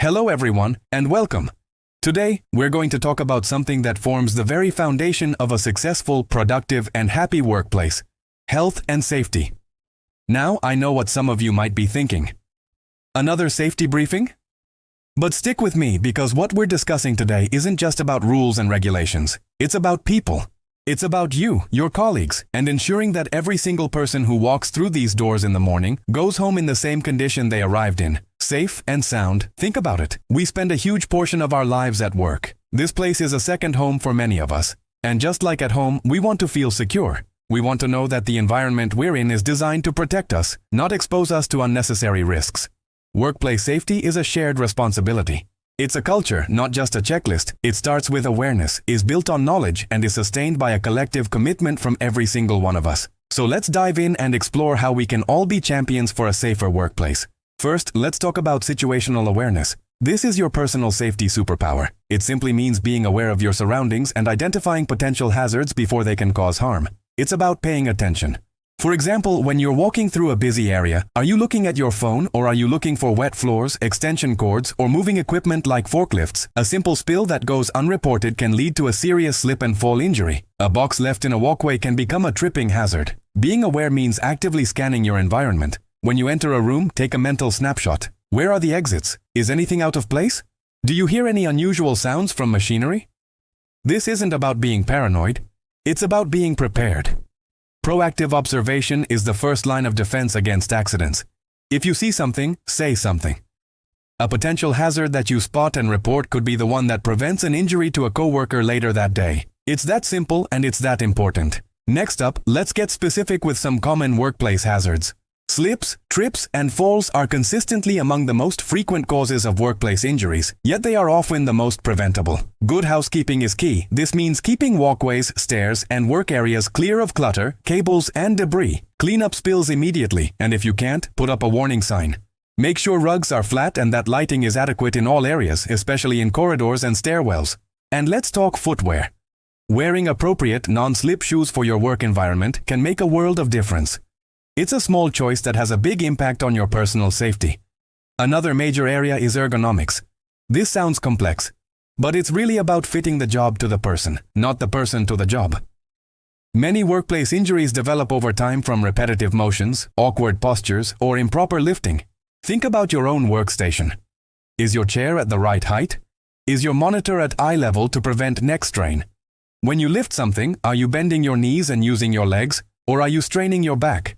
Hello everyone, and welcome. Today, we're going to talk about something that forms the very foundation of a successful, productive, and happy workplace: health and safety. Now, I know what some of you might be thinking. Another safety briefing? But stick with me, because what we're discussing today isn't just about rules and regulations. It's about people. It's about you, your colleagues, and ensuring that every single person who walks through these doors in the morning goes home in the same condition they arrived in, safe and sound. Think about it. We spend a huge portion of our lives at work. This place is a second home for many of us. And just like at home, we want to feel secure. We want to know that the environment we're in is designed to protect us, not expose us to unnecessary risks. Workplace safety is a shared responsibility. It's a culture, not just a checklist. It starts with awareness, is built on knowledge, and is sustained by a collective commitment from every single one of us. So let's dive in and explore how we can all be champions for a safer workplace. First, let's talk about situational awareness. This is your personal safety superpower. It simply means being aware of your surroundings and identifying potential hazards before they can cause harm. It's about paying attention. For example, when you're walking through a busy area, are you looking at your phone, or are you looking for wet floors, extension cords, or moving equipment like forklifts? A simple spill that goes unreported can lead to a serious slip and fall injury. A box left in a walkway can become a tripping hazard. Being aware means actively scanning your environment. When you enter a room, take a mental snapshot. Where are the exits? Is anything out of place? Do you hear any unusual sounds from machinery? This isn't about being paranoid. It's about being prepared. Proactive observation is the first line of defense against accidents. If you see something, say something. A potential hazard that you spot and report could be the one that prevents an injury to a coworker later that day. It's that simple, and it's that important. Next up, let's get specific with some common workplace hazards. Slips, trips, and falls are consistently among the most frequent causes of workplace injuries, yet they are often the most preventable. Good housekeeping is key. This means keeping walkways, stairs, and work areas clear of clutter, cables, and debris. Clean up spills immediately, and if you can't, put up a warning sign. Make sure rugs are flat and that lighting is adequate in all areas, especially in corridors and stairwells. And let's talk footwear. Wearing appropriate, non-slip shoes for your work environment can make a world of difference. It's a small choice that has a big impact on your personal safety. Another major area is ergonomics. This sounds complex, but it's really about fitting the job to the person, not the person to the job. Many workplace injuries develop over time from repetitive motions, awkward postures, or improper lifting. Think about your own workstation. Is your chair at the right height? Is your monitor at eye level to prevent neck strain? When you lift something, are you bending your knees and using your legs, or are you straining your back?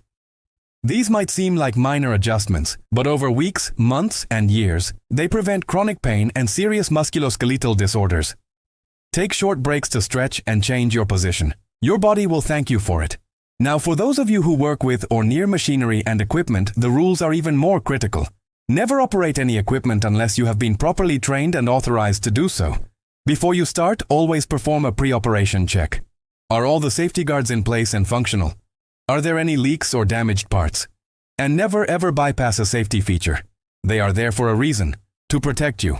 These might seem like minor adjustments, but over weeks, months, and years, they prevent chronic pain and serious musculoskeletal disorders. Take short breaks to stretch and change your position. Your body will thank you for it. Now, for those of you who work with or near machinery and equipment, the rules are even more critical. Never operate any equipment unless you have been properly trained and authorized to do so. Before you start, always perform a pre-operation check. Are all the safety guards in place and functional? Are there any leaks or damaged parts? And never ever bypass a safety feature. They are there for a reason, to protect you.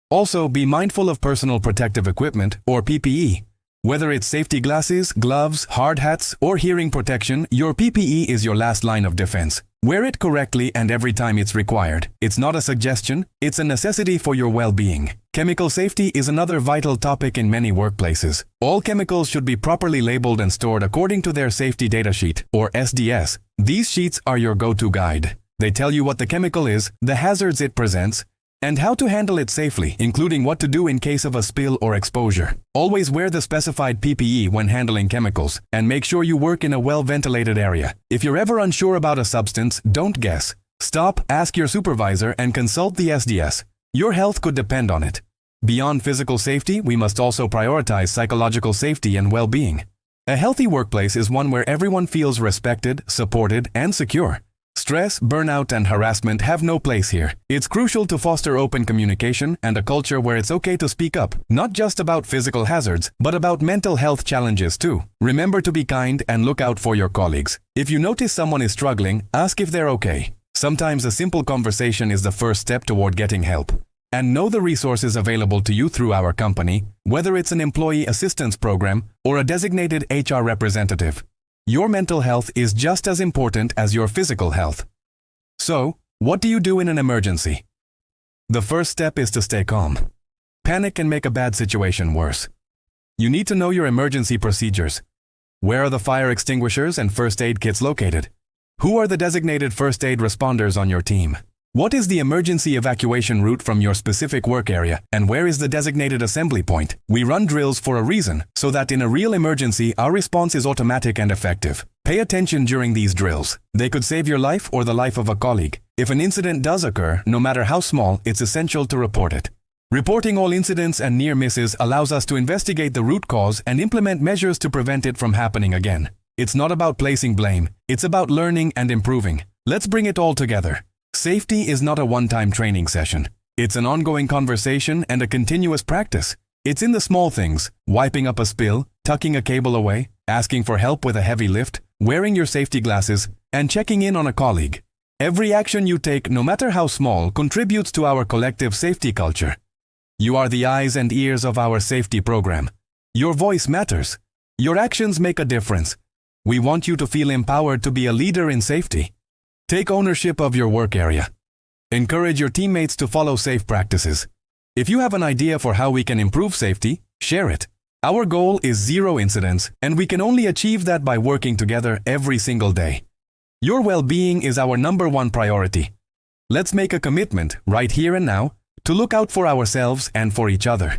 Also, be mindful of personal protective equipment, or PPE. Whether it's safety glasses, gloves, hard hats, or hearing protection, your PPE is your last line of defense. Wear it correctly and every time it's required. It's not a suggestion, it's a necessity for your well-being. Chemical safety is another vital topic in many workplaces. All chemicals should be properly labeled and stored according to their safety data sheet, or SDS. These sheets are your go-to guide. They tell you what the chemical is, the hazards it presents, and how to handle it safely, including what to do in case of a spill or exposure. Always wear the specified PPE when handling chemicals, and make sure you work in a well-ventilated area. If you're ever unsure about a substance, don't guess. Stop, ask your supervisor, and consult the SDS. Your health could depend on it. Beyond physical safety, we must also prioritize psychological safety and well-being. A healthy workplace is one where everyone feels respected, supported, and secure. Stress, burnout, and harassment have no place here. It's crucial to foster open communication and a culture where it's okay to speak up, not just about physical hazards, but about mental health challenges too. Remember to be kind and look out for your colleagues. If you notice someone is struggling, ask if they're okay. Sometimes a simple conversation is the first step toward getting help. And know the resources available to you through our company, whether it's an employee assistance program or a designated HR representative. Your mental health is just as important as your physical health. So, what do you do in an emergency? The first step is to stay calm. Panic can make a bad situation worse. You need to know your emergency procedures. Where are the fire extinguishers and first aid kits located? Who are the designated first aid responders on your team? What is the emergency evacuation route from your specific work area, and where is the designated assembly point? We run drills for a reason, so that in a real emergency, our response is automatic and effective. Pay attention during these drills. They could save your life or the life of a colleague. If an incident does occur, no matter how small, it's essential to report it. Reporting all incidents and near misses allows us to investigate the root cause and implement measures to prevent it from happening again. It's not about placing blame, it's about learning and improving. Let's bring it all together. Safety is not a one-time training session. It's an ongoing conversation and a continuous practice. It's in the small things, wiping up a spill, tucking a cable away, asking for help with a heavy lift, wearing your safety glasses, and checking in on a colleague. Every action you take, no matter how small, contributes to our collective safety culture. You are the eyes and ears of our safety program. Your voice matters. Your actions make a difference. We want you to feel empowered to be a leader in safety. Take ownership of your work area. Encourage your teammates to follow safe practices. If you have an idea for how we can improve safety, share it. Our goal is 0 incidents, and we can only achieve that by working together every single day. Your well-being is our #1 priority. Let's make a commitment, right here and now, to look out for ourselves and for each other.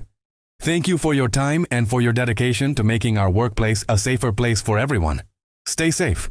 Thank you for your time and for your dedication to making our workplace a safer place for everyone. Stay safe.